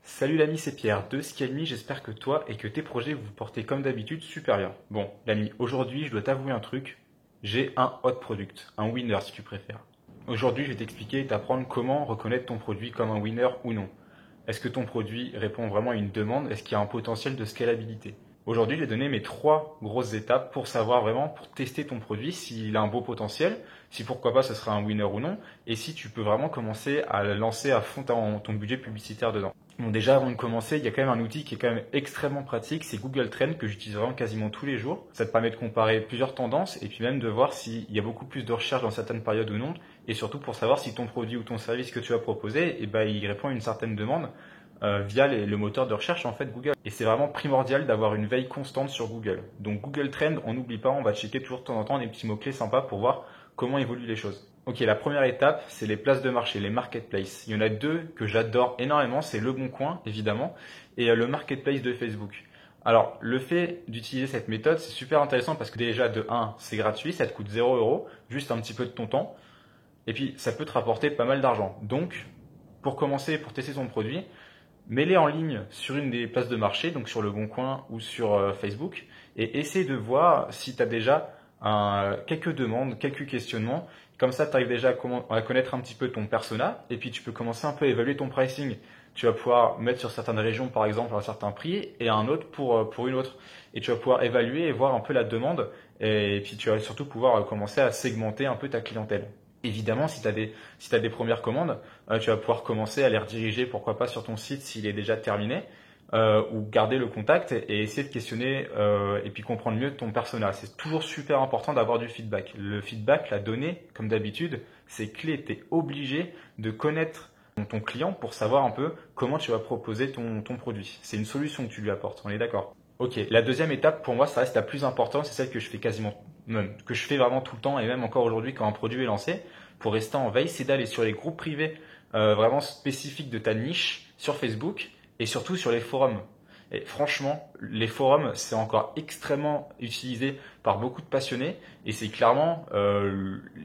Salut l'ami, c'est Pierre de Scalmi, j'espère que toi et que tes projets vous portez comme d'habitude super bien. Bon, l'ami, aujourd'hui je dois t'avouer un truc, j'ai un hot product, un winner si tu préfères. Aujourd'hui je vais t'expliquer et t'apprendre comment reconnaître ton produit comme un winner ou non. Est-ce que ton produit répond vraiment à une demande? Est-ce qu'il y a un potentiel de scalabilité? Aujourd'hui, je vais donner mes trois grosses étapes pour savoir vraiment, pour tester ton produit, s'il a un beau potentiel, si pourquoi pas ce sera un winner ou non, et si tu peux vraiment commencer à lancer à fond ton budget publicitaire dedans. Bon, déjà, avant de commencer, il y a quand même un outil qui est quand même extrêmement pratique, c'est Google Trends que j'utilise vraiment quasiment tous les jours. Ça te permet de comparer plusieurs tendances et puis même de voir s'il y a beaucoup plus de recherches dans certaines périodes ou non, et surtout pour savoir si ton produit ou ton service que tu vas proposer, il répond à une certaine demande via le moteur de recherche en fait Google. Et c'est vraiment primordial d'avoir une veille constante sur Google. Donc Google Trends, on n'oublie pas, on va checker toujours de temps en temps des petits mots-clés sympas pour voir comment évoluent les choses. Ok, la première étape, c'est les places de marché, les marketplaces. Il y en a deux que j'adore énormément, c'est Le Bon Coin, évidemment, et le marketplace de Facebook. Alors, le fait d'utiliser cette méthode, c'est super intéressant parce que déjà, de 1, c'est gratuit, ça te coûte 0 €, juste un petit peu de ton temps, et puis ça peut te rapporter pas mal d'argent. Donc, pour commencer, pour tester ton produit, mets-les en ligne sur une des places de marché, donc sur Le Bon Coin ou sur Facebook, et essaie de voir si tu as déjà quelques demandes, quelques questionnements. Comme ça, tu arrives déjà à connaître un petit peu ton persona, et puis tu peux commencer un peu à évaluer ton pricing. Tu vas pouvoir mettre sur certaines régions, par exemple, un certain prix, et un autre pour une autre. Et tu vas pouvoir évaluer et voir un peu la demande, et puis tu vas surtout pouvoir commencer à segmenter un peu ta clientèle. Évidemment, si tu as des premières commandes, tu vas pouvoir commencer à les rediriger, pourquoi pas sur ton site s'il est déjà terminé, ou garder le contact et essayer de questionner et puis comprendre mieux ton persona. C'est toujours super important d'avoir du feedback. Le feedback, la donnée, comme d'habitude, c'est clé. Tu es obligé de connaître ton client pour savoir un peu comment tu vas proposer ton produit. C'est une solution que tu lui apportes, on est d'accord? Ok, la deuxième étape pour moi, ça reste la plus importante, c'est celle que je fais que je fais vraiment tout le temps et même encore aujourd'hui quand un produit est lancé, pour rester en veille, c'est d'aller sur les groupes privés vraiment spécifiques de ta niche sur Facebook et surtout sur les forums. Et franchement, les forums, c'est encore extrêmement utilisé par beaucoup de passionnés et c'est clairement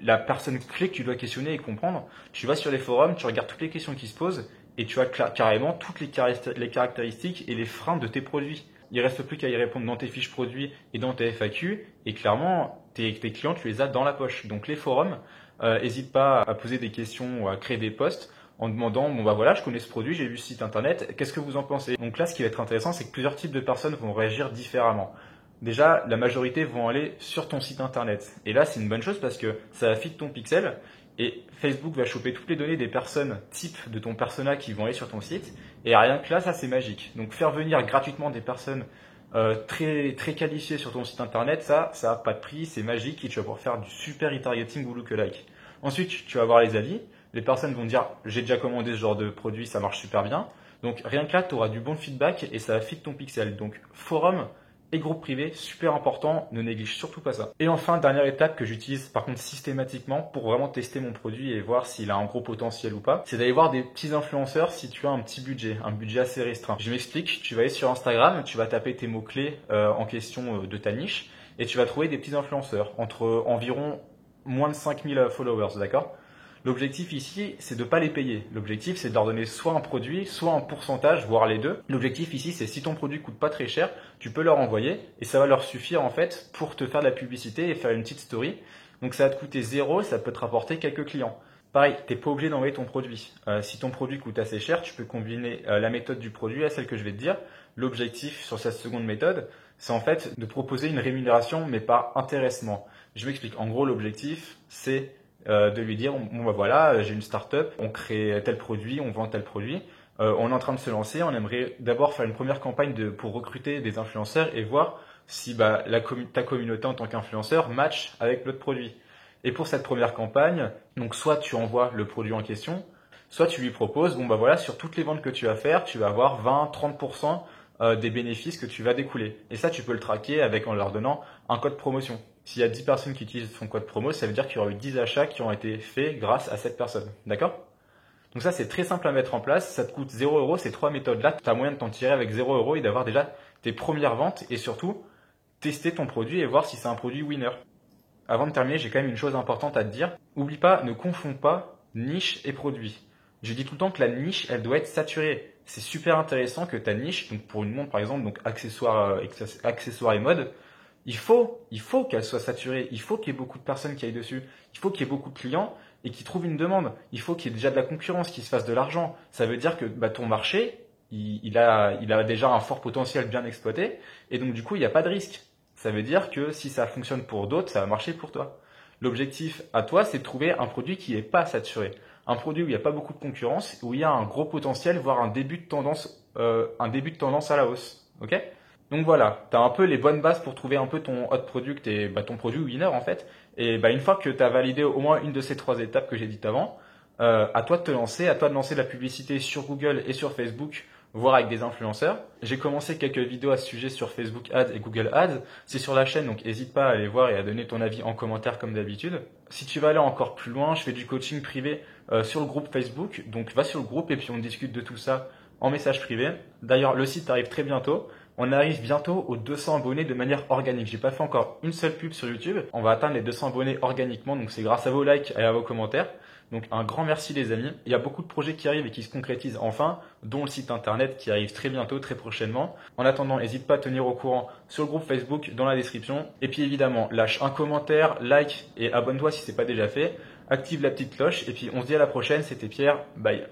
la personne clé que tu dois questionner et comprendre. Tu vas sur les forums, tu regardes toutes les questions qui se posent et tu as carrément toutes les caractéristiques et les freins de tes produits. Il ne reste plus qu'à y répondre dans tes fiches produits et dans tes FAQ et clairement, tes clients, tu les as dans la poche. Donc les forums, n'hésite pas à poser des questions ou à créer des posts en demandant, bon bah voilà, je connais ce produit, j'ai vu ce site internet, qu'est-ce que vous en pensez? Donc là, ce qui va être intéressant, c'est que plusieurs types de personnes vont réagir différemment. Déjà, la majorité vont aller sur ton site internet. Et là, c'est une bonne chose parce que ça va fit ton pixel et Facebook va choper toutes les données des personnes type de ton persona qui vont aller sur ton site. Et rien que là, ça c'est magique. Donc faire venir gratuitement des personnes très, très qualifiées sur ton site internet, ça n'a pas de prix, c'est magique et tu vas pouvoir faire du super retargeting ou lookalike. Ensuite, tu vas voir les avis. Les personnes vont dire j'ai déjà commandé ce genre de produit, ça marche super bien. Donc rien que là, tu auras du bon feedback et ça va fit ton pixel. Donc forum et groupe privé, super important, ne néglige surtout pas ça. Et enfin, dernière étape que j'utilise par contre systématiquement pour vraiment tester mon produit et voir s'il a un gros potentiel ou pas, c'est d'aller voir des petits influenceurs si tu as un petit budget, un budget assez restreint. Je m'explique, tu vas aller sur Instagram, tu vas taper tes mots-clés en question de ta niche et tu vas trouver des petits influenceurs entre environ moins de 5000 followers, d'accord? L'objectif ici, c'est de ne pas les payer. L'objectif, c'est de leur donner soit un produit, soit un pourcentage, voire les deux. L'objectif ici, c'est si ton produit coûte pas très cher, tu peux leur envoyer et ça va leur suffire en fait pour te faire de la publicité et faire une petite story. Donc ça va te coûter 0, ça peut te rapporter quelques clients. Pareil, tu n'es pas obligé d'envoyer ton produit. Si ton produit coûte assez cher, tu peux combiner la méthode du produit à celle que je vais te dire. L'objectif sur cette seconde méthode, c'est en fait de proposer une rémunération mais par intéressement. Je m'explique. En gros, l'objectif, c'est de lui dire bon bah voilà, j'ai une start-up, on crée tel produit, on vend tel produit, on est en train de se lancer, on aimerait d'abord faire une première campagne pour recruter des influenceurs et voir si bah, ta communauté en tant qu'influenceur match avec notre produit. Et pour cette première campagne, donc soit tu envoies le produit en question, soit tu lui proposes bon bah voilà, sur toutes les ventes que tu vas faire, tu vas avoir 20-30% des bénéfices que tu vas découler. Et ça, tu peux le traquer en leur donnant un code promotion. S'il y a 10 personnes qui utilisent son code promo, ça veut dire qu'il y aura eu 10 achats qui ont été faits grâce à cette personne. D'accord? Donc ça, c'est très simple à mettre en place. Ça te coûte 0 €. Ces trois méthodes-là, tu as moyen de t'en tirer avec 0 € et d'avoir déjà tes premières ventes et surtout tester ton produit et voir si c'est un produit winner. Avant de terminer, j'ai quand même une chose importante à te dire. Oublie pas, ne confonds pas niche et produit. Je dis tout le temps que la niche, elle doit être saturée. C'est super intéressant que ta niche, donc pour une montre par exemple, donc accessoires et mode, il faut qu'elle soit saturée. Il faut qu'il y ait beaucoup de personnes qui aillent dessus. Il faut qu'il y ait beaucoup de clients et qui trouvent une demande. Il faut qu'il y ait déjà de la concurrence, qu'il se fasse de l'argent. Ça veut dire que ton marché, il a déjà un fort potentiel bien exploité et donc du coup, il n'y a pas de risque. Ça veut dire que si ça fonctionne pour d'autres, ça va marcher pour toi. L'objectif à toi, c'est de trouver un produit qui n'est pas saturé. Un produit où il n'y a pas beaucoup de concurrence, où il y a un gros potentiel, voire un début de tendance à la hausse. Ok? Donc voilà, tu as un peu les bonnes bases pour trouver un peu ton hot product et ton produit winner en fait. Et une fois que tu as validé au moins une de ces trois étapes que j'ai dites avant, à toi de te lancer, à toi de lancer de la publicité sur Google et sur Facebook, voire avec des influenceurs. J'ai commencé quelques vidéos à ce sujet sur Facebook Ads et Google Ads. C'est sur la chaîne, donc n'hésite pas à aller voir et à donner ton avis en commentaire comme d'habitude. Si tu veux aller encore plus loin, je fais du coaching privé sur le groupe Facebook. Donc va sur le groupe et puis on discute de tout ça en message privé. D'ailleurs, le site arrive très bientôt. On arrive bientôt aux 200 abonnés de manière organique. J'ai pas fait encore une seule pub sur YouTube. On va atteindre les 200 abonnés organiquement, donc c'est grâce à vos likes et à vos commentaires. Donc un grand merci les amis. Il y a beaucoup de projets qui arrivent et qui se concrétisent enfin, dont le site internet qui arrive très bientôt, très prochainement. En attendant, n'hésite pas à tenir au courant sur le groupe Facebook dans la description. Et puis évidemment, lâche un commentaire, like et abonne-toi si c'est pas déjà fait. Active la petite cloche et puis on se dit à la prochaine. C'était Pierre. Bye.